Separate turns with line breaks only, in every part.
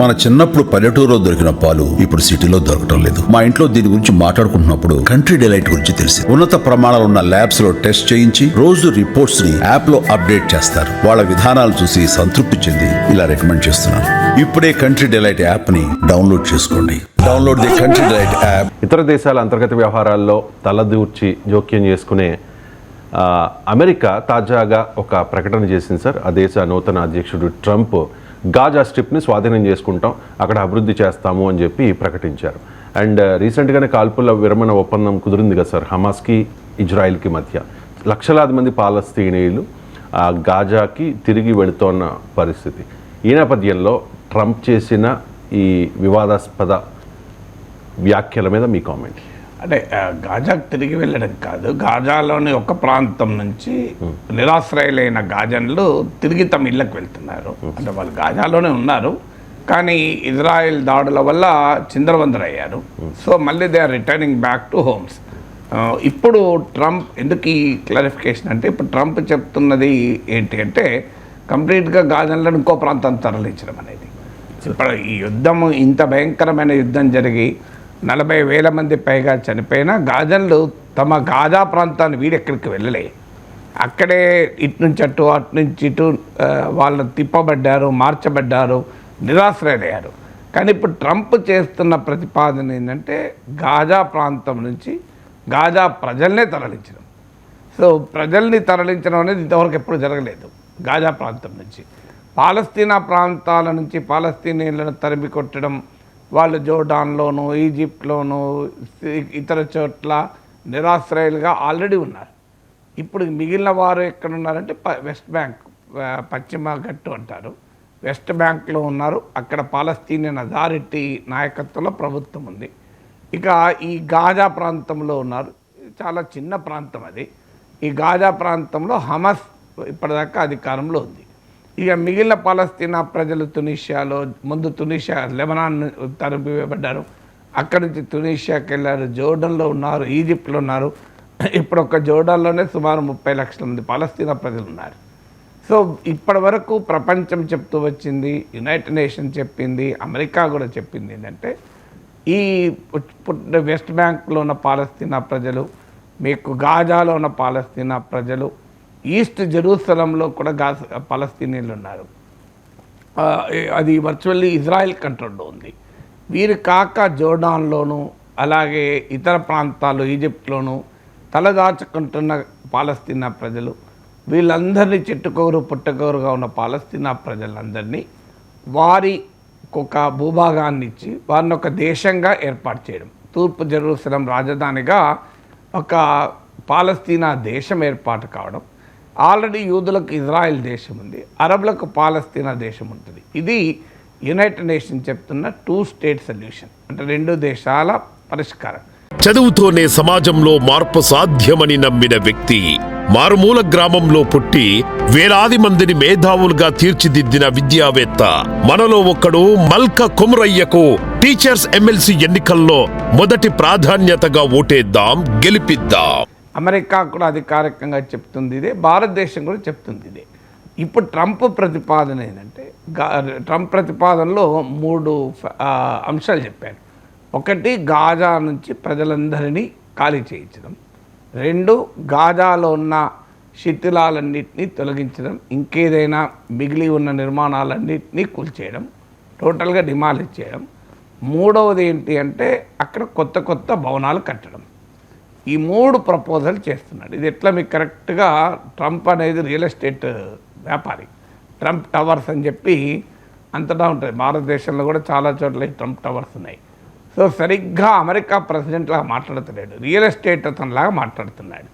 మన చిన్నప్పుడు పల్లెటూరులో దొరికిన పాలు ఇప్పుడు సిటీలో దొరకటం లేదు. మా ఇంట్లో దీని గురించి మాట్లాడుకుంటున్నప్పుడు కంట్రీ డిలైట్ గురించి తెలిసి ఉన్నత ప్రమాణాలు ఉన్న ల్యాబ్స్ లో టెస్ట్ చేయించి రోజు రిపోర్ట్స్ ని యాప్ లో అప్డేట్ చేస్తారు. వాళ్ళ విధానాలు చూసి సంతృప్తి చెంది ఇలా రికమెండ్ చేస్తున్నాను. ఇప్పుడే కంట్రీ డిలైట్ యాప్ ని డౌన్లోడ్ చేసుకోండి. Download the country delight app.
ఇతర దేశాల అంతర్గత వ్యవహారాల్లో తలదూర్చి జోక్యం చేసుకునే అమెరికా తాజాగా ఒక ప్రకటన చేసింది సార్. ఆ దేశ నూతన అధ్యక్షుడు ట్రంప్ గాజా స్ట్రిప్ని స్వాధీనం చేసుకుంటాం, అక్కడ అభివృద్ధి చేస్తాము అని చెప్పి ప్రకటించారు. అండ్ రీసెంట్గానే కాల్పుల విరమణ ఒప్పందం కుదిరింది కదా సార్, హమాస్కి ఇజ్రాయిల్కి మధ్య. లక్షలాది మంది పాలస్తీనీయులు గాజాకి తిరిగి వెళుతోన్న పరిస్థితి. ఈ నేపథ్యంలో ట్రంప్ చేసిన ఈ వివాదాస్పద వ్యాఖ్యల మీద మీ కామెంట్.
అంటే గాజాకు తిరిగి వెళ్ళడం కాదు, గాజాలోని ఒక ప్రాంతం నుంచి నిరాశ్రయులైన గాజన్లు తిరిగి తమ ఇళ్ళకి వెళ్తున్నారు. అంటే వాళ్ళు గాజాలోనే ఉన్నారు, కానీ ఇజ్రాయెల్ దాడుల వల్ల చిందరవందరయ్యారు. సో మళ్ళీ they are returning back to homes. ఇప్పుడు ట్రంప్ ఎందుకు ఈ క్లారిఫికేషన్ అంటే, ఇప్పుడు ట్రంప్ చెప్తున్నది ఏంటి అంటే కంప్లీట్గా గాజన్లను ఇంకో ప్రాంతాన్ని తరలించడం అనేది. ఇప్పుడు ఈ యుద్ధము ఇంత భయంకరమైన యుద్ధం జరిగి 40,000 మంది పైగా చనిపోయినా గాజన్లు తమ గాజా ప్రాంతాన్ని వీడెక్కడికి వెళ్ళలే. అక్కడే ఇటు నుంచి అటు అటు నుంచి ఇటు వాళ్ళు తిప్పబడ్డారు, మార్చబడ్డారు, నిరాశ్రయులయ్యారు. కానీ ఇప్పుడు ట్రంప్ చేస్తున్న ప్రతిపాదన ఏంటంటే గాజా ప్రాంతం నుంచి గాజా ప్రజల్నే తరలించడం. సో ప్రజల్ని తరలించడం అనేది ఇంతవరకు ఎప్పుడు జరగలేదు. గాజా ప్రాంతం నుంచి పాలస్తీనా ప్రాంతాల నుంచి పాలస్తీనీయులను తరిమి కొట్టడం, వాళ్ళు జోర్డాన్లోను ఈజిప్ట్లోను ఇతర చోట్ల నిరాశ్రయులుగా ఆల్రెడీ ఉన్నారు. ఇప్పుడు మిగిలిన వారు ఎక్కడున్నారంటే వెస్ట్ బ్యాంక్, పశ్చిమ గట్టు అంటారు, వెస్ట్ బ్యాంక్లో ఉన్నారు. అక్కడ పాలస్తీనియన్ అథారిటీ నాయకత్వంలో ప్రభుత్వం ఉంది. ఇక ఈ గాజా ప్రాంతంలో ఉన్నారు. చాలా చిన్న ప్రాంతం అది. ఈ గాజా ప్రాంతంలో హమాస్ ఇప్పటిదాకా అధికారంలో ఉంది. ఇక మిగిలిన పాలస్తీనా ప్రజలు తునీషియాలో, ముందు తునీషియా లెబనాన్ తరిమివేయబడ్డారు, అక్కడి నుంచి తునీషియాకి వెళ్ళారు, జోర్డన్లో ఉన్నారు, ఈజిప్ట్లో ఉన్నారు. ఇప్పుడు ఒక జోర్డన్లోనే సుమారు 30 లక్షల మంది పాలస్తీనా ప్రజలు ఉన్నారు. సో ఇప్పటి వరకు ప్రపంచం చెప్తూ వచ్చింది, యునైటెడ్ నేషన్ చెప్పింది, అమెరికా కూడా చెప్పింది ఏంటంటే ఈ వెస్ట్ బ్యాంక్లో ఉన్న పాలస్తీనా ప్రజలు, మీకు గాజాలో ఉన్న పాలస్తీనా ప్రజలు, ఈస్ట్ జెరూసలంలో కూడా పాలస్తీనీయులు ఉన్నారు. అది వర్చువల్లీ ఇజ్రాయెల్ కంట్రోల్లో ఉంది. వీరు కాక జోర్డాన్లోను అలాగే ఇతర ప్రాంతాలు ఈజిప్ట్లోను తలదాచుకుంటున్న పాలస్తీనా ప్రజలు, వీళ్ళందరినీ చెట్టుకోరు పుట్టకోరుగా ఉన్న పాలస్తీనా ప్రజలందరినీ వారి ఒక భూభాగాన్ని ఇచ్చి వారిని ఒక దేశంగా ఏర్పాటు చేయడం. తూర్పు జెరూసలం రాజధానిగా ఒక పాలస్తీనా దేశం ఏర్పాటు కావడం. ఆల్రెడీ యూదులకు ఇజ్రాయెల్ దేశం ఉంది, అరబులకు పాలస్తీనా దేశం ఉంటుంది. ఇది యునైటెడ్ నేషన్ చెప్తున్న 2 స్టేట్ సొల్యూషన్, అంటే 2 దేశాల పరిష్కారం.
చదువుతోనే సమాజంలో మార్పు సాధ్యమని నమ్మిన వ్యక్తి, మారుమూల గ్రామంలో పుట్టి వేలాది మందిని మేధావులుగా తీర్చిదిద్దిన విద్యావేత్త, మనలో ఒక్కడు మల్క కుమరయ్యకు టీచర్స్ ఎమ్మెల్సీ ఎన్నికల్లో మొదటి ప్రాధాన్యతగా ఓటేద్దాం, గెలిపిద్దాం.
అమెరికా కూడా అధికారికంగా చెప్తుంది ఇదే, భారతదేశం కూడా చెప్తుంది ఇదే. ఇప్పుడు ట్రంప్ ప్రతిపాదన ఏంటంటే, ట్రంప్ ప్రతిపాదనలో 3 అంశాలు చెప్పారు. ఒకటి, గాజా నుంచి ప్రజలందరినీ ఖాళీ చేయించడం. 2, గాజాలో ఉన్న శిథిలాలన్నింటినీ తొలగించడం, ఇంకేదైనా మిగిలి ఉన్న నిర్మాణాలన్నింటినీ కూల్చేయడం, టోటల్గా డిమాలిష్ చేయడం. 3వది ఏంటి అంటే అక్కడ కొత్త కొత్త భవనాలు కట్టడం. ఈ 3 ప్రపోజల్ చేస్తున్నాడు. ఇది ఎట్లా మీకు కరెక్ట్గా, ట్రంప్ అనేది రియల్ ఎస్టేట్ వ్యాపారి. ట్రంప్ టవర్స్ అని చెప్పి అంతటా ఉంటుంది. భారతదేశంలో కూడా చాలా చోట్ల ట్రంప్ టవర్స్ ఉన్నాయి. సో సరిగ్గా అమెరికా ప్రెసిడెంట్ లాగా మాట్లాడుతున్నాడు, రియల్ ఎస్టేట్ అతనిలాగా మాట్లాడుతున్నాడు.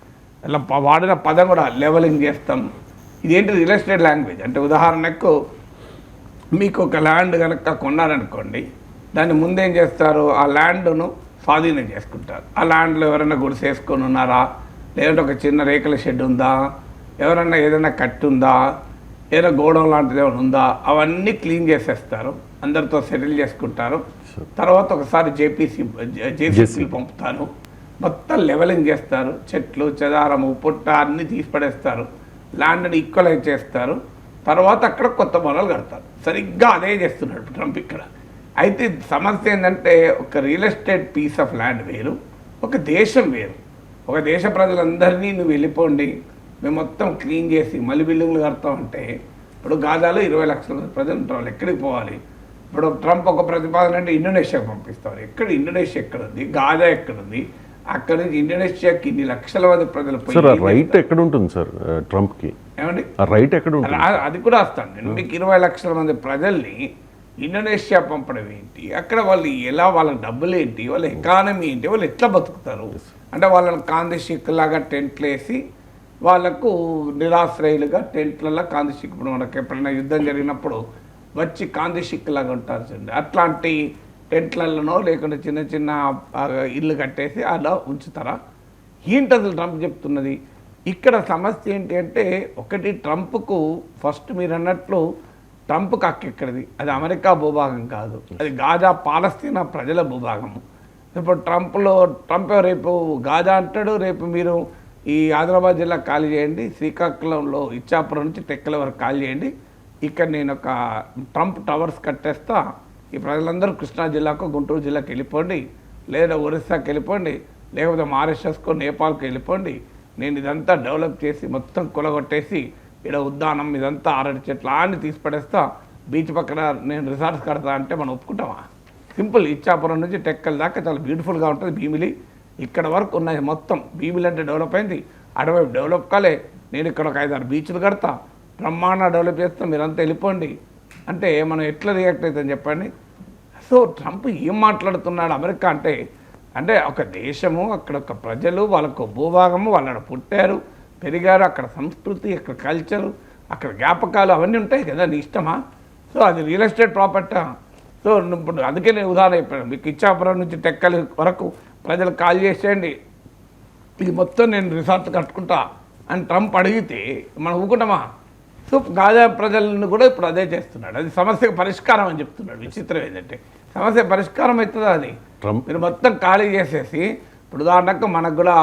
అలా వాడిన పదం కూడా లెవలింగ్ చేస్తాం. ఇదేంటి రియల్ ఎస్టేట్ లాంగ్వేజ్ అంటే, ఉదాహరణకు మీకు ఒక ల్యాండ్ కనుక కొన్నారనుకోండి, దాన్ని ముందేం చేస్తారు, ఆ ల్యాండ్ను స్వాధీనం చేసుకుంటారు. ఆ ల్యాండ్లో ఎవరైనా గుడిసేసుకొని ఉన్నారా, లేదంటే ఒక చిన్న రేకుల షెడ్ ఉందా, ఎవరైనా ఏదైనా కట్టి ఉందా, ఏదైనా గోడౌన్ లాంటిది ఏమైనా ఉందా, అవన్నీ క్లీన్ చేసేస్తారు, అందరితో సెటిల్ చేసుకుంటారు. తర్వాత ఒకసారి జేసీబీ పంపుతారు, మొత్తం లెవెలింగ్ చేస్తారు, చెట్లు చెదారము పుట్ట అన్నీ తీసి పడేస్తారు, ల్యాండ్ని ఈక్వలైజ్ చేస్తారు. తర్వాత అక్కడ కొత్త భవనాలు కడతారు. సరిగ్గా అదే చేస్తున్నాడు ట్రంప్ ఇక్కడ. అయితే సమస్య ఏంటంటే ఒక real estate piece of land వేరు, ఒక దేశం వేరు. ఒక దేశ ప్రజలందరినీ నువ్వు వెళ్ళిపోండి, మేము మొత్తం క్లీన్ చేసి మళ్ళీ బిల్డింగ్లు కడతామంటే, ఇప్పుడు గాజాలో 20 లక్షల మంది ప్రజలు ఉంటారు, వాళ్ళు ఎక్కడికి పోవాలి? ఇప్పుడు ట్రంప్ ఒక ప్రతిపాదన అంటే ఇండోనేషియాకి పంపిస్తారు. ఎక్కడ ఇండోనేషియా ఎక్కడుంది? గాజా ఎక్కడుంది? అక్కడ నుంచి ఇండోనేషియాకి ఇన్ని లక్షల మంది ప్రజలు
సార్ రైట్ ఎక్కడ ఉంటుంది సార్ ట్రంప్కి?
ఏమండి
రైట్ ఎక్కడ ఉంటుంది?
అది కూడా వస్తాను నేను. మీకు 20 లక్షల మంది ప్రజల్ని ఇండోనేషియా పంపడం ఏంటి? అక్కడ వాళ్ళు ఎలా, వాళ్ళ డబ్బులు ఏంటి, వాళ్ళ ఎకానమీ ఏంటి, వాళ్ళు ఎట్లా బతుకుతారు? అంటే వాళ్ళని కాంది లాగా టెంట్లు వేసి వాళ్ళకు నిరాశ్రయులుగా టెంట్లలో కాంది షిక్, ఇప్పుడు మనకి ఎప్పుడైనా యుద్ధం జరిగినప్పుడు వచ్చి కాంది లాగా ఉంటారు చూడండి, అట్లాంటి టెంట్లలోనో లేకుంటే చిన్న చిన్న ఇల్లు కట్టేసి అలా ఉంచుతారా? ఏంటి అసలు ట్రంప్ చెప్తున్నది? ఇక్కడ సమస్య ఏంటి అంటే, ఒకటి ట్రంప్కు ఫస్ట్ మీరు అన్నట్లు ట్రంప్కి హక్కు ఎక్కడిది? అది అమెరికా భూభాగం కాదు, అది గాజా పాలస్తీనా ప్రజల భూభాగము. ఇప్పుడు ట్రంప్ రేపు గాజా అంటాడు, రేపు మీరు ఈ ఆదిలాబాద్ జిల్లా ఖాళీ చేయండి, శ్రీకాకుళంలో ఇచ్చాపురం నుంచి టెక్కల వరకు ఖాళీ చేయండి, ఇక్కడ నేను ఒక ట్రంప్ టవర్స్ కట్టేస్తా, ఈ ప్రజలందరూ కృష్ణా జిల్లాకు గుంటూరు జిల్లాకి వెళ్ళిపోండి, లేదా ఒరిస్సాకి వెళ్ళిపోండి, లేకపోతే మారిషస్కో నేపాల్కి వెళ్ళిపోండి, నేను ఇదంతా డెవలప్ చేసి మొత్తం కులగొట్టేసి ఇక్కడ ఉద్యానం ఇదంతా అరటి చెట్లు అన్ని తీసి పడేస్తా, బీచ్ పక్కన నేను రిసార్ట్స్ కడతా అంటే మనం ఒప్పుకుంటామా? సింపుల్. ఇచ్చాపురం నుంచి టెక్కల్ దాకా చాలా బ్యూటిఫుల్గా ఉంటుంది భీమిలి, ఇక్కడ వరకు ఉన్నాయి మొత్తం. భీమిలి అంటే డెవలప్ అయింది, అటువైపు డెవలప్ కాలే, నేను ఇక్కడ ఒక 5-6 బీచ్లు కడతా, బ్రహ్మాండ డెవలప్ చేస్తాం, మీరంతా వెళ్ళిపోండి అంటే మనం ఎట్లా రియాక్ట్ అవుతాం చెప్పండి? సో ట్రంప్ ఏం మాట్లాడుతున్నాడు? అమెరికా అంటే అంటే ఒక దేశము, అక్కడ ఒక ప్రజలు, వాళ్ళకు భూభాగము, వాళ్ళు పుట్టారు పెరిగారు, అక్కడ సంస్కృతి, అక్కడ కల్చరు, అక్కడ జ్ఞాపకాలు అవన్నీ ఉంటాయి కదా, నీ ఇష్టమా? సో అది రియల్ ఎస్టేట్ ప్రాపర్టీ. సో ఇప్పుడు అందుకే నేను ఉదాహరణ చెప్పాను మీకు, ఇచ్చాపురం నుంచి టెక్కలి వరకు ప్రజలు కాల్ చేసేయండి, ఇది మొత్తం నేను రిసార్ట్ కట్టుకుంటా అని ట్రంప్ అడిగితే మనం ఊకుంటామా? సో గాజా ప్రజలను కూడా ఇప్పుడు అదే చేస్తున్నాడు. అది సమస్యకు పరిష్కారం అని చెప్తున్నాడు. విచిత్రం ఏంటంటే సమస్య పరిష్కారం అవుతుందా? అది మీరు మొత్తం ఖాళీ చేసేసి, ఇప్పుడు ఉదాహరణకు మనకు కూడా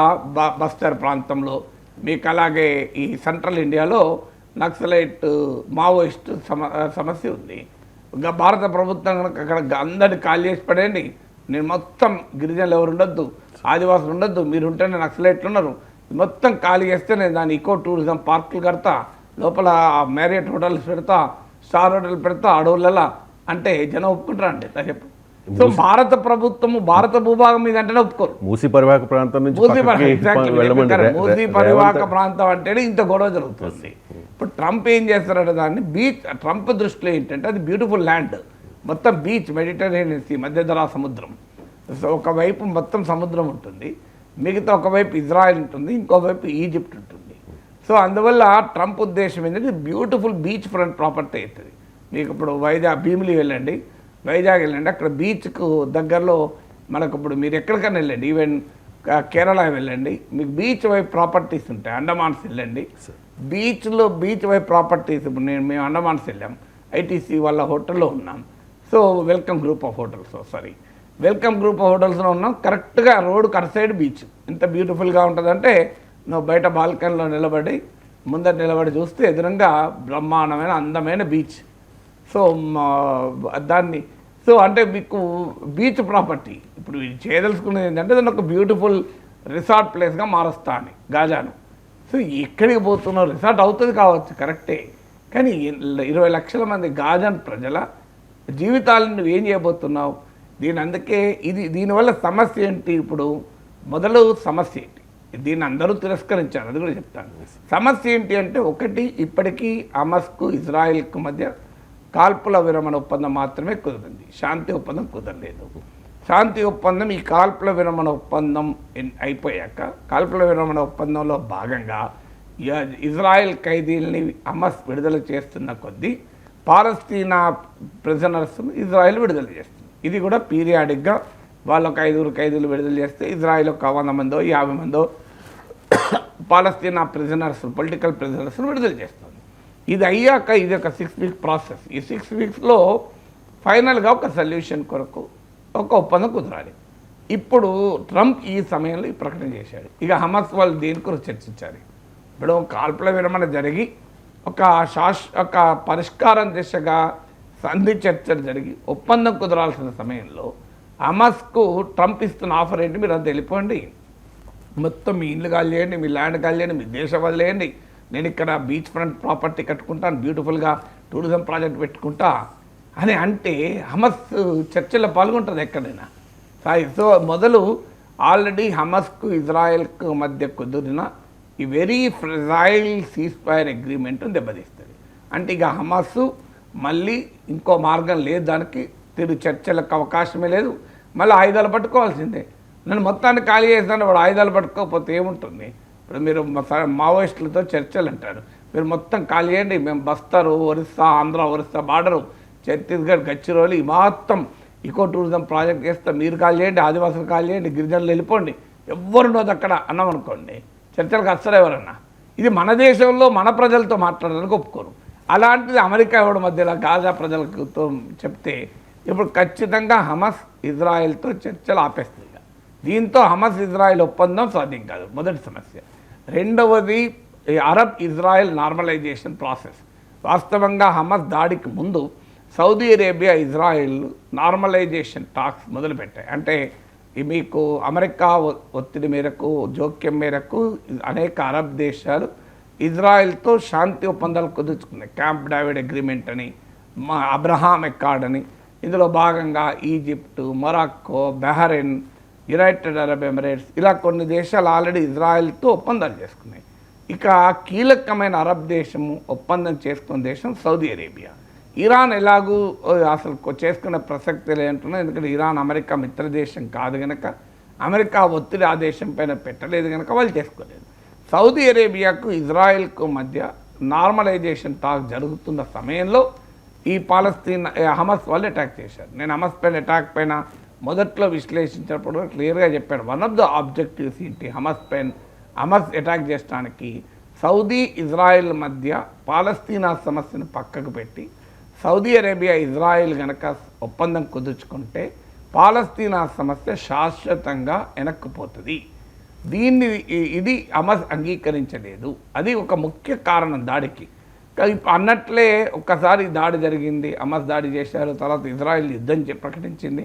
బస్తర్ ప్రాంతంలో, మీకు అలాగే ఈ సెంట్రల్ ఇండియాలో నక్సలైట్ మావోయిస్ట్ సమస్య ఉంది. ఇంకా భారత ప్రభుత్వం కనుక అక్కడ అందరిని ఖాళీ చేసి పడేయండి, నేను మొత్తం గిరిజనులు ఎవరు ఉండొద్దు, ఆదివాసులు ఉండొద్దు, మీరు ఉంటేనే నక్సలైట్లు ఉన్నారు, మొత్తం ఖాళీ చేస్తే నేను దాన్ని ఈకో టూరిజం పార్కులు కడతా, లోపల మ్యారియట్ హోటల్స్ పెడతా, స్టార్ హోటల్ పెడతా అడవులలో అంటే జనం ఒప్పుకుంటారా అంటే చెప్పు? సో భారత ప్రభుత్వము భారత భూభాగం మీద అంటేనే ఒప్పుకోరు.
మూసీ పరివాహక ప్రాంతం నుంచి
మూసీ పరివాహక ప్రాంతం అంటేనే ఇంత గొడవ జరుగుతుంది. ఇప్పుడు ట్రంప్ ఏం చేస్తారంటే దాన్ని బీచ్, ట్రంప్ దృష్టిలో ఏంటంటే అది బ్యూటిఫుల్ ల్యాండ్, మొత్తం బీచ్, మెడిటరేనియన్ సీ, మధ్యధరా సముద్రం, సో ఒకవైపు మొత్తం సముద్రం ఉంటుంది, మిగతా ఒకవైపు ఇజ్రాయెల్ ఉంటుంది, ఇంకోవైపు ఈజిప్ట్ ఉంటుంది. సో అందువల్ల ట్రంప్ ఉద్దేశం ఏంటంటే బ్యూటిఫుల్ బీచ్ ఫ్రంట్ ప్రాపర్టీ అవుతుంది. మీకు ఇప్పుడు వైజాగ్ భీమిలి వెళ్ళండి, వైజాగ్ వెళ్ళండి, అక్కడ బీచ్కు దగ్గరలో మనకు ఇప్పుడు మీరు ఎక్కడికైనా వెళ్ళండి, ఈవెన్ కేరళ వెళ్ళండి, మీకు బీచ్ వైపు ప్రాపర్టీస్ ఉంటాయి. అండమాన్స్ వెళ్ళండి, బీచ్లో బీచ్ వైపు ప్రాపర్టీస్. ఇప్పుడు మేము అండమాన్స్ వెళ్ళాం, ఐటీసీ వాళ్ళ హోటల్లో ఉన్నాం. సో వెల్కమ్ గ్రూప్ ఆఫ్ హోటల్స్లో ఉన్నాం. కరెక్ట్గా రోడ్ కట్ సైడ్ బీచ్. ఎంత బ్యూటిఫుల్గా ఉంటుందంటే నువ్వు బయట బాల్కనీలో నిలబడి ముందర నిలబడి చూస్తే ఎదురుగా బ్రహ్మాండమైన అందమైన బీచ్. సో దాన్ని సో అంటే మీకు బీచ్ ప్రాపర్టీ ఇప్పుడు చేయదలుచుకునేది ఏంటంటే దాన్ని ఒక బ్యూటిఫుల్ రిసార్ట్ ప్లేస్గా మారుస్తా అని గాజాను. సో ఎక్కడికి పోతున్నావు? రిసార్ట్ అవుతుంది కావచ్చు కరెక్టే, కానీ 20 లక్షల మంది గాజాన్ ప్రజల జీవితాలను నువ్వు ఏం చేయబోతున్నావు? అందుకే దీనివల్ల సమస్య ఏంటి? ఇప్పుడు మొదలు సమస్య ఏంటి? దీన్ని అందరూ తిరస్కరించారు, అది కూడా చెప్తాను. సమస్య ఏంటి అంటే, ఒకటి ఇప్పటికీ హమాస్కు ఇజ్రాయెల్కు మధ్య కాల్పుల విరమణ ఒప్పందం మాత్రమే కుదిరింది, శాంతి ఒప్పందం కుదరలేదు. శాంతి ఒప్పందం, ఈ కాల్పుల విరమణ ఒప్పందం అయిపోయాక కాల్పుల విరమణ ఒప్పందంలో భాగంగా ఇజ్రాయెల్ ఖైదీల్ని హమాస్ విడుదల చేస్తున్న కొద్దీ పాలస్తీనా ప్రిజనర్స్ ఇజ్రాయెల్ విడుదల చేస్తుంది. ఇది కూడా పీరియాడిక్గా వాళ్ళొక 5 ఖైదీలు విడుదల చేస్తే ఇజ్రాయెల్ ఒక 100 మందో 50 మందో పాలస్తీనా ప్రిజనర్స్, పొలిటికల్ ప్రిజనర్స్ విడుదల చేస్తుంది. ఇది అయ్యాక ఇది ఒక 6 వీక్ ప్రాసెస్. ఈ 6 వీక్స్లో ఫైనల్గా ఒక సొల్యూషన్ కొరకు ఒక ఒప్పందం కుదరాలి. ఇప్పుడు ట్రంప్ ఈ సమయంలో ఈ ప్రకటన చేశాడు. ఇక హమాస్ వాళ్ళు దేని కొరకు చర్చించాలి? ఇప్పుడు కాల్పుల విరమణ జరిగి ఒక పరిష్కారం దిశగా సంధి చర్చలు జరిగి ఒప్పందం కుదరాల్సిన సమయంలో హమాస్కు ట్రంప్ ఇస్తున్న ఆఫర్ ఏంటి? మీరు అంత వెళ్ళిపోండి, మొత్తం మీ ఇల్లు కాల్ చేయండి, మీ ల్యాండ్ కాల్ చేయండి, మీ దేశం వదిలేయండి, నేను ఇక్కడ బీచ్ ఫ్రంట్ ప్రాపర్టీ కట్టుకుంటాను, బ్యూటిఫుల్గా టూరిజం ప్రాజెక్ట్ పెట్టుకుంటా అని అంటే హమాస్ చర్చల్లో పాల్గొంటుంది ఎక్కడైనా. సో మొదలు ఆల్రెడీ హమాస్కు ఇజ్రాయెల్కు మధ్య కుదిరిన ఈ వెరీ ఫ్రెజైల్ సీజ్ ఫైర్ అగ్రిమెంట్ను దెబ్బతీస్తుంది. అంటే ఇక హమాస్ మళ్ళీ ఇంకో మార్గం లేదు, దానికి చర్చలకు అవకాశమే లేదు, మళ్ళీ ఆయుధాలు పట్టుకోవాల్సిందే. నన్ను మొత్తాన్ని ఖాళీ చేస్తాను, వాడు ఆయుధాలు పట్టుకోకపోతే ఏముంటుంది? ఇప్పుడు మీరు మావోయిస్టులతో చర్చలు అంటారు, మీరు మొత్తం ఖాళీ చేయండి, మేము బస్తారు, ఒరిస్సా, ఆంధ్ర ఒరిస్సా బార్డరు, ఛత్తీస్గఢ్, గచ్చిరోలి మొత్తం ఈకో టూరిజం ప్రాజెక్ట్ చేస్తాం, మీరు కాల్ చేయండి, ఆదివాసులు కాల్ చేయండి, గిరిజనులు వెళ్ళిపోండి, ఎవ్వరున్నది అక్కడ అన్నాం అనుకోండి, చర్చలకు వస్తారు ఎవరన్నా. ఇది మన దేశంలో మన ప్రజలతో మాట్లాడడానికి ఒప్పుకోరు. అలాంటిది అమెరికా ఎవరి మధ్యలో గాజా ప్రజలతో చెప్తే ఇప్పుడు ఖచ్చితంగా హమాస్ ఇజ్రాయెల్తో చర్చలు ఆపేస్తుంది. దీంతో హమాస్ ఇజ్రాయెల్ ఒప్పందం సాధ్యం కాదు, మొదటి సమస్య. రెండవది అరబ్ ఇజ్రాయెల్ నార్మలైజేషన్ ప్రాసెస్. వాస్తవంగా హమాస్ దాడికి ముందు Saudi Arabia, Israel normalisation talks మొదలుపెట్టాయి. అంటే మీకు అమెరికా ఒత్తిడి మేరకు, జోక్యం మేరకు అనేక అరబ్ దేశాలు ఇజ్రాయెల్తో శాంతి ఒప్పందాలు కుదుర్చుకున్నాయి. క్యాంప్ డేవిడ్ అగ్రిమెంట్ అని, అబ్రహాం ఎక్కార్డ్ అని. ఇందులో భాగంగా Egypt, మొరాక్కో, Bahrain, United Arab Emirates ఇలా కొన్ని దేశాలు ఆల్రెడీ ఇజ్రాయెల్తో ఒప్పందాలు చేసుకున్నాయి. ఇక కీలకమైన అరబ్ దేశము ఒప్పందం చేసుకున్న దేశం సౌదీ అరేబియా. ఇరాన్ ఎలాగూ అసలు చేసుకునే ప్రసక్తి లేదంటున్నా, ఎందుకంటే ఇరాన్ అమెరికా మిత్ర దేశం కాదు కనుక, అమెరికా ఒత్తిడి ఆ దేశం పైన పెట్టలేదు కనుక వాళ్ళు చేసుకోలేదు. సౌదీ అరేబియాకు ఇజ్రాయెల్కు మధ్య నార్మలైజేషన్ టాక్ జరుగుతున్న సమయంలో ఈ పాలస్తీన్ హమాస్ వాళ్ళు అటాక్ చేశారు. నేను హమాస్ పైన అటాక్ పైన మొదట్లో విశ్లేషించినప్పుడు క్లియర్గా చెప్పాను. వన్ ఆఫ్ ద ఆబ్జెక్టివ్స్ ఏంటి హమాస్ అటాక్ చేయడానికి, సౌదీ ఇజ్రాయెల్ మధ్య పాలస్తీనా సమస్యను పక్కకు పెట్టి సౌదీ అరేబియా, ఇజ్రాయెల్ కనుక ఒప్పందం కుదుర్చుకుంటే పాలస్తీనా సమస్య శాశ్వతంగా వెనక్కిపోతుంది. ఇది హమాస్ అంగీకరించలేదు. అది ఒక ముఖ్య కారణం దాడికి. అన్నట్లే ఒక్కసారి దాడి జరిగింది, హమాస్ దాడి చేశారు, తర్వాత ఇజ్రాయెల్ యుద్ధం ప్రకటించింది,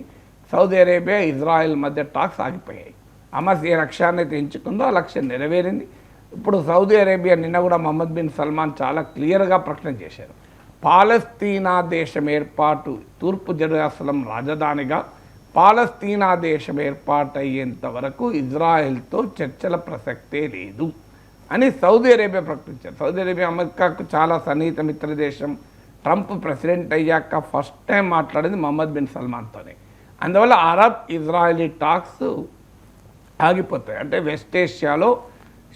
సౌదీ అరేబియా, ఇజ్రాయెల్ మధ్య టాక్స్ ఆగిపోయాయి. హమాస్ ఏ లక్ష్యాన్ని అయితే ఎంచుకుందో ఆ లక్ష్యం నెరవేరింది. ఇప్పుడు సౌదీ అరేబియా నిన్న కూడా మొహమ్మద్ బిన్ సల్మాన్ చాలా క్లియర్గా ప్రకటన చేశారు. పాలస్తీనా దేశం ఏర్పాటు, తూర్పు జెరూసలం రాజధానిగా పాలస్తీనా దేశం ఏర్పాటు అయ్యేంత వరకు ఇజ్రాయెల్తో చర్చల ప్రసక్తే లేదు అని సౌదీ అరేబియా ప్రకటించారు. సౌదీ అరేబియా అమెరికాకు చాలా సన్నిహిత మిత్ర దేశం. ట్రంప్ ప్రెసిడెంట్ అయ్యాక ఫస్ట్ టైం మాట్లాడింది మొహమ్మద్ బిన్ సల్మాన్తోనే. అందువల్ల అరబ్ ఇజ్రాయలీ టాక్స్ ఆగిపోతాయి. అంటే వెస్ట్ ఏషియాలో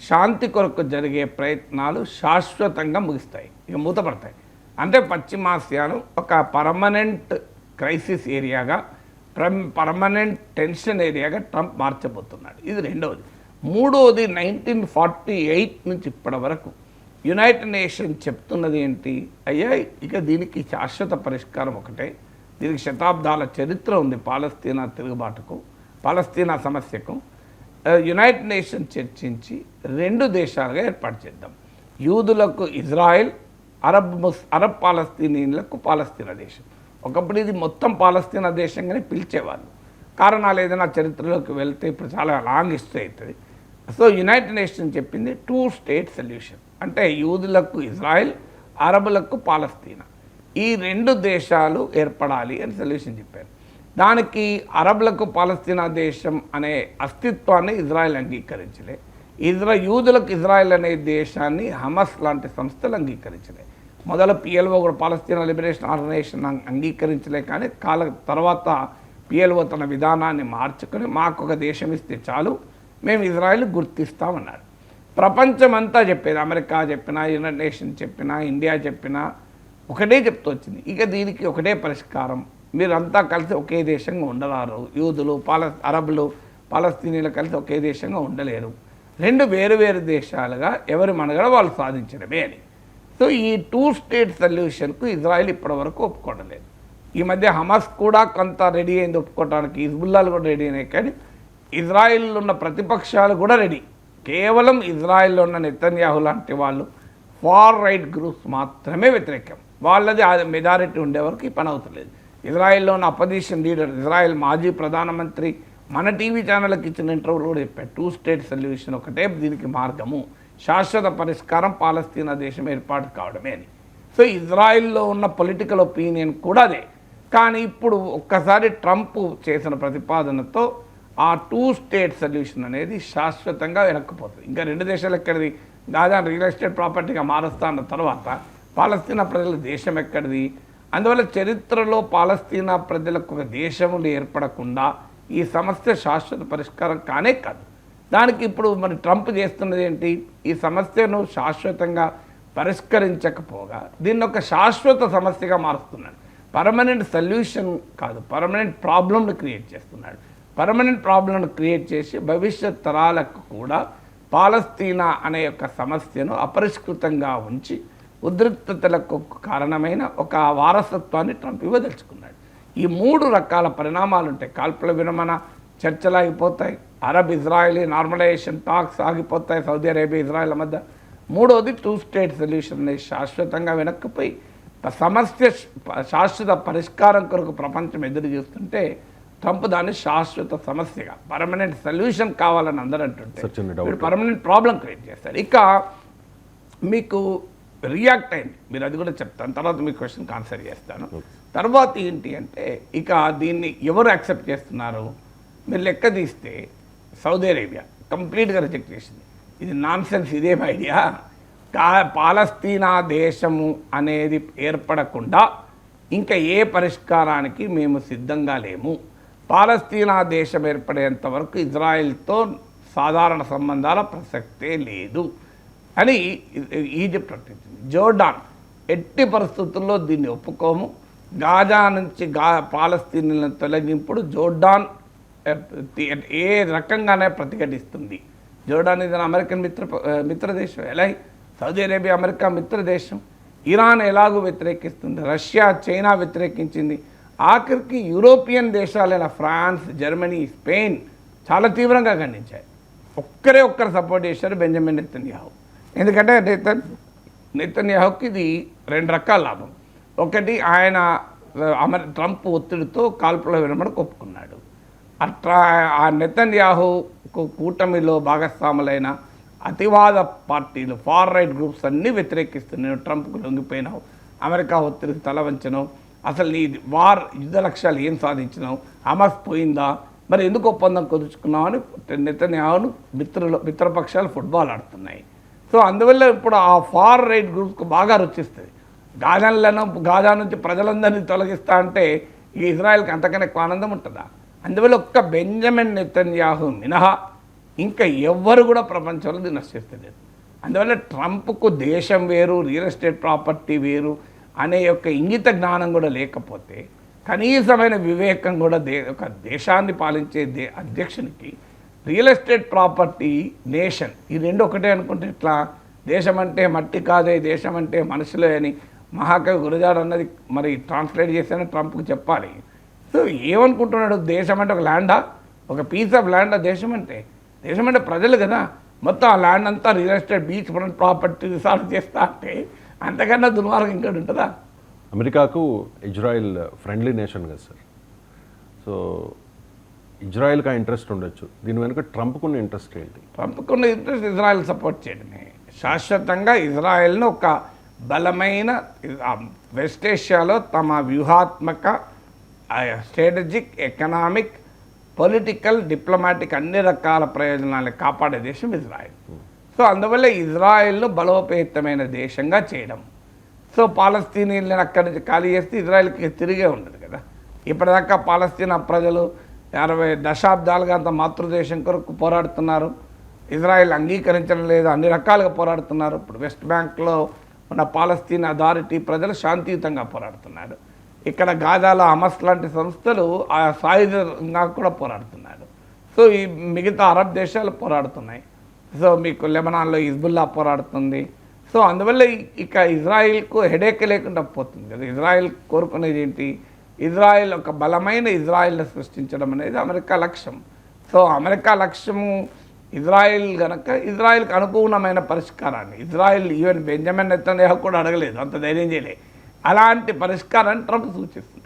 శాంతి కొరకు జరిగే ప్రయత్నాలు శాశ్వతంగా ముగిస్తాయి, ఇక మూతపడతాయి. అంటే పశ్చిమాసియాను ఒక పర్మనెంట్ క్రైసిస్ ఏరియాగా, పర్మనెంట్ టెన్షన్ ఏరియాగా ట్రంప్ మార్చబోతున్నాడు. ఇది రెండవది. మూడవది 1948 నుంచి ఇప్పటి వరకు యునైటెడ్ నేషన్ చెప్తున్నది ఏంటి? అయ్యా ఇక దీనికి శాశ్వత పరిష్కారం ఒకటే, దీనికి శతాబ్దాల చరిత్ర ఉంది. పాలస్తీనా తిరుగుబాటుకు, పాలస్తీనా సమస్యకు యునైటెడ్ నేషన్ చర్చించి 2 దేశాలుగా ఏర్పాటు చేద్దాం. యూదులకు ఇజ్రాయెల్, అరబ్ పాలస్తీనీలకు పాలస్తీనా దేశం. ఒకప్పుడు ఇది మొత్తం పాలస్తీనా దేశంగానే పిలిచేవాళ్ళు. కారణాలు ఏదైనా చరిత్రలోకి వెళ్తే ఇప్పుడు చాలా లాంగ్ హిస్టరీ అవుతుంది. సో యునైటెడ్ నేషన్ చెప్పింది 2 స్టేట్ సొల్యూషన్. అంటే యూదులకు ఇజ్రాయెల్, అరబులకు పాలస్తీనా, ఈ 2 దేశాలు ఏర్పడాలి అని సొల్యూషన్ చెప్పారు. దానికి అరబులకు పాలస్తీనా దేశం అనే అస్తిత్వాన్ని ఇజ్రాయెల్ అంగీకరించలే. యూదులకు ఇజ్రాయెల్ అనే దేశాన్ని హమాస్ లాంటి సంస్థలు అంగీకరించలే. మొదలు పిఎల్ఓ కూడా పాలస్తీనా లిబరేషన్ ఆర్గనైజేషన్ అంగీకరించలే. కానీ తర్వాత పిఎల్ఓ తన విధానాన్ని మార్చుకొని మాకు ఒక దేశం ఇస్తే చాలు, మేము ఇజ్రాయెల్ గుర్తిస్తామన్నారు. ప్రపంచమంతా చెప్పేది, అమెరికా చెప్పినా, యునైటెడ్ నేషన్ చెప్పినా, ఇండియా చెప్పినా ఒకటే చెప్తూ వచ్చింది, ఇక దీనికి ఒకటే పరిష్కారం, మీరంతా కలిసి ఒకే దేశంగా ఉండరారు. యూదులు, అరబులు, పాలస్తీనీలు కలిసి ఒకే దేశంగా ఉండలేరు. 2 వేరు దేశాలుగా ఎవరి మనుగడ వాళ్ళు సాధించడమే అని. సో ఈ 2 స్టేట్ సొల్యూషన్కు ఇజ్రాయెల్ ఇప్పటివరకు ఒప్పుకోవడం లేదు. ఈ మధ్య హమాస్ కూడా కొంత రెడీ అయింది ఒప్పుకోవడానికి, హిజ్బుల్లాలు కూడా రెడీ అయినాయి. కానీ ఇజ్రాయెల్లో ఉన్న ప్రతిపక్షాలు కూడా రెడీ. కేవలం ఇజ్రాయెల్లో ఉన్న నెతన్యాహు లాంటి వాళ్ళు ఫార్ రైట్ గ్రూప్స్ మాత్రమే వ్యతిరేకం. వాళ్ళది మెజారిటీ ఉండే వరకు ఈ పని అవుతలేదు. ఇజ్రాయెల్లో ఉన్న అపోజిషన్ లీడర్, ఇజ్రాయెల్ మాజీ ప్రధానమంత్రి మన టీవీ ఛానళ్ళకి ఇచ్చిన ఇంటర్వ్యూలో కూడా చెప్పాడు, 2 స్టేట్ సొల్యూషన్ ఒకటే దీనికి మార్గము, శాశ్వత పరిష్కారం పాలస్తీనా దేశం ఏర్పాటు కావడమే అని. సో ఇజ్రాయెల్లో ఉన్న పొలిటికల్ ఒపీనియన్ కూడా అదే. కానీ ఇప్పుడు ఒక్కసారి ట్రంప్ చేసిన ప్రతిపాదనతో ఆ 2 స్టేట్ సొల్యూషన్ అనేది శాశ్వతంగా వెనక్కిపోతుంది. ఇంకా 2 దేశాలు ఎక్కడిది, దాదాపు రియల్ ఎస్టేట్ ప్రాపర్టీగా మారుస్తా అన్న తర్వాత పాలస్తీనా ప్రజల దేశం ఎక్కడిది? అందువల్ల చరిత్రలో పాలస్తీనా ప్రజలకు ఒక దేశములు ఏర్పడకుండా ఈ సమస్య శాశ్వత పరిష్కారం కానే కాదు. దానికి ఇప్పుడు మరి ట్రంప్ చేస్తున్నది ఏంటి? ఈ సమస్యను శాశ్వతంగా పరిష్కరించకపోగా దీన్ని ఒక శాశ్వత సమస్యగా మారుస్తున్నాడు. పర్మనెంట్ సొల్యూషన్ కాదు, పర్మనెంట్ ప్రాబ్లంను క్రియేట్ చేస్తున్నాడు. పర్మనెంట్ ప్రాబ్లంను క్రియేట్ చేసి భవిష్యత్ తరాలకు కూడా పాలస్తీనా అనే యొక్క సమస్యను అపరిష్కృతంగా ఉంచి ఉద్రిక్తతలకు కారణమైన ఒక వారసత్వాన్ని ట్రంప్ ఇవ్వదలుచుకున్నాడు. ఈ 3 రకాల పరిణామాలు ఉంటాయి. కాల్పుల విరమణ చర్చలు ఆగిపోతాయి, అరబ్ ఇజ్రాయలీ నార్మలైజేషన్ టాక్స్ ఆగిపోతాయి సౌదీ అరేబియా ఇజ్రాయెల్ మధ్య. 3వది 2 స్టేట్ సొల్యూషన్ అనేది శాశ్వతంగా వెనక్కిపోయి సమస్య శాశ్వత పరిష్కారం కొరకు ప్రపంచం ఎదురు చూస్తుంటే ట్రంప్ దాన్ని శాశ్వత సమస్యగా, పర్మనెంట్ సొల్యూషన్ కావాలని అందరూ అంటుంటే పర్మనెంట్ ప్రాబ్లం క్రియేట్ చేస్తాడు. ఇక మీకు రియాక్ట్ అయింది, మీరు అది కూడా చెప్తాను, తర్వాత మీ క్వశ్చన్కి ఆన్సర్ చేస్తాను. తర్వాత ఏంటి అంటే ఇక దీన్ని ఎవరు యాక్సెప్ట్ చేస్తున్నారు? మీరు లెక్క తీస్తే సౌదీ అరేబియా కంప్లీట్గా రిజెక్ట్ చేసింది. ఇది నాన్ సెన్స్, ఇదేం ఐడియా, పాలస్తీనా దేశము అనేది ఏర్పడకుండా ఇంకా ఏ పరిష్కారానికి మేము సిద్ధంగా లేము, పాలస్తీనా దేశం ఏర్పడేంత వరకు ఇజ్రాయెల్తో సాధారణ సంబంధాల ప్రసక్తే లేదు అని ఈజిప్ట్ ప్రకటించింది. జోర్డాన్ ఎట్టి పరిస్థితుల్లో దీన్ని ఒప్పుకోము, గాజా నుంచి పాలస్తీనాలను తొలగింపుడు జోర్డాన్ ఏ రకంగానే ప్రతిఘటిస్తుంది. జోర్డాన్ ఇది అమెరికన్ మిత్రదేశం, ఎలా సౌదీ అరేబియా అమెరికా మిత్రదేశం. ఇరాన్ ఎలాగూ వ్యతిరేకిస్తుంది, రష్యా చైనా వ్యతిరేకించింది, ఆఖరికి యూరోపియన్ దేశాలైన ఫ్రాన్స్ జర్మనీ స్పెయిన్ చాలా తీవ్రంగా ఖండించాయి. ఒక్కరు సపోర్ట్ చేశారు, బెంజమిన్ నెతన్యాహు. ఎందుకంటే నెతన్యాహుకి ఇది 2 రకాల లాభం. ఒకటి, ఆయన ట్రంప్ ఒత్తిడితో కాల్పుల విరమణకు ఒప్పుకున్నాడు. అట్లా ఆ నెతన్యాహు కూటమిలో భాగస్వాములైన అతివాద పార్టీలు, ఫార్ రైట్ గ్రూప్స్ అన్నీ వ్యతిరేకిస్తున్నాయి. ట్రంప్కు లొంగిపోయినావు, అమెరికా ఒత్తిడికి తల వంచినావు, అసలు నీ యుద్ధ లక్ష్యాలు ఏం సాధించినావు, హమాస్ పోయిందా, మరి ఎందుకు ఒప్పందం కుదుర్చుకున్నావు అని నెతన్యాహును మిత్రపక్షాలు ఫుట్బాల్ ఆడుతున్నాయి. సో అందువల్ల ఇప్పుడు ఆ ఫార్ రైట్ గ్రూప్స్కు బాగా రుచిస్తుంది. గాజా నుంచి ప్రజలందరినీ తొలగిస్తా అంటే ఈ ఇజ్రాయెల్కి అంతకన్నా ఎక్కువ ఆనందం ఉంటుందా? అందువల్ల ఒక్క బెంజమిన్ నెతన్యాహు మినహా ఇంకా ఎవ్వరు కూడా ప్రపంచంలో దీన్ని నశిస్తలేదు. అందువల్ల ట్రంప్కు దేశం వేరు, రియల్ ఎస్టేట్ ప్రాపర్టీ వేరు అనే యొక్క ఇంగిత జ్ఞానం కూడా లేకపోతే, కనీసమైన వివేకం కూడా ఒక దేశాన్ని పాలించే అధ్యక్షునికి రియల్ ఎస్టేట్ ప్రాపర్టీ నేషన్ ఈ 2 ఒకటే అనుకుంటే ఇట్లా, దేశం అంటే మట్టి కాదే, దేశం అంటే మనుషులే అని మహాకవి గురజాడ అన్నది మరి ట్రాన్స్లేట్ చేస్తేనే ట్రంప్కి చెప్పాలి. సో ఏమనుకుంటున్నాడు, దేశం అంటే ఒక ల్యాండా, ఒక పీస్ ఆఫ్ ల్యాండా దేశం అంటే ప్రజలు కదా, మొత్తం ఆ ల్యాండ్ అంతా real estate beach front property resort చేస్తా అంటే అంతకన్నా దుర్మార్గం ఇంకా ఉంటుందా?
అమెరికాకు ఇజ్రాయెల్ ఫ్రెండ్లీ నేషన్ కదా సార్, సో ఇజ్రాయెల్కి ఆ ఇంట్రెస్ట్ ఉండొచ్చు, దీని వెనుక ట్రంప్కున్న ఇంట్రెస్ట్ ఏంటి?
ట్రంప్కున్న ఇంట్రెస్ట్ ఇజ్రాయెల్ సపోర్ట్ చేయడమే. శాశ్వతంగా ఇజ్రాయెల్ను ఒక బలమైన వెస్ట్ ఏషియాలో తమ వ్యూహాత్మక స్ట్రాటజిక్ ఎకనామిక్ పొలిటికల్ డిప్లొమాటిక్ అన్ని రకాల ప్రయోజనాలను కాపాడే దేశం ఇజ్రాయెల్. సో అందువల్ల ఇజ్రాయెల్ను బలోపేతమైన దేశంగా చేయడం. సో పాలస్తీనీలను అక్కడి నుంచి ఖాళీ చేస్తే ఇజ్రాయెల్కి తిరిగే ఉండదు కదా. ఇప్పటిదాకా పాలస్తీనా ప్రజలు 60 దశాబ్దాలుగా అంత మాతృదేశం కొరకు పోరాడుతున్నారు, ఇజ్రాయెల్ అంగీకరించడం లేదు, అన్ని రకాలుగా పోరాడుతున్నారు. ఇప్పుడు వెస్ట్ బ్యాంక్లో ఉన్న పాలస్తీన్ అథారిటీ ప్రజలు శాంతియుతంగా పోరాడుతున్నారు. ఇక్కడ గాజాలో హమాస్ లాంటి సంస్థలు ఆ సాయుధంగా కూడా పోరాడుతున్నారు. సో ఈ మిగతా అరబ్ దేశాలు పోరాడుతున్నాయి. సో మీకు లెబనాన్లో హిజ్బుల్లా పోరాడుతుంది. సో అందువల్ల ఇక ఇజ్రాయిల్కు హెడేక్ లేకుండా పోతుంది కదా. ఇజ్రాయిల్ కోరుకునేది ఏంటి? ఇజ్రాయిల్ ఒక బలమైన ఇజ్రాయిల్ని సృష్టించడం అనేది అమెరికా లక్ష్యం. సో అమెరికా లక్ష్యము ఇజ్రాయెల్ గనక ఇజ్రాయెల్కి అనుకూలమైన పరిష్కారాన్ని, ఇజ్రాయెల్ ఈవెన్ బెంజమిన్ నెతన్యాహు కూడా అడగలేదు, అంత ధైర్యం చేయలేదు, అలాంటి పరిష్కారాన్ని ట్రంప్ సూచిస్తున్నాడు.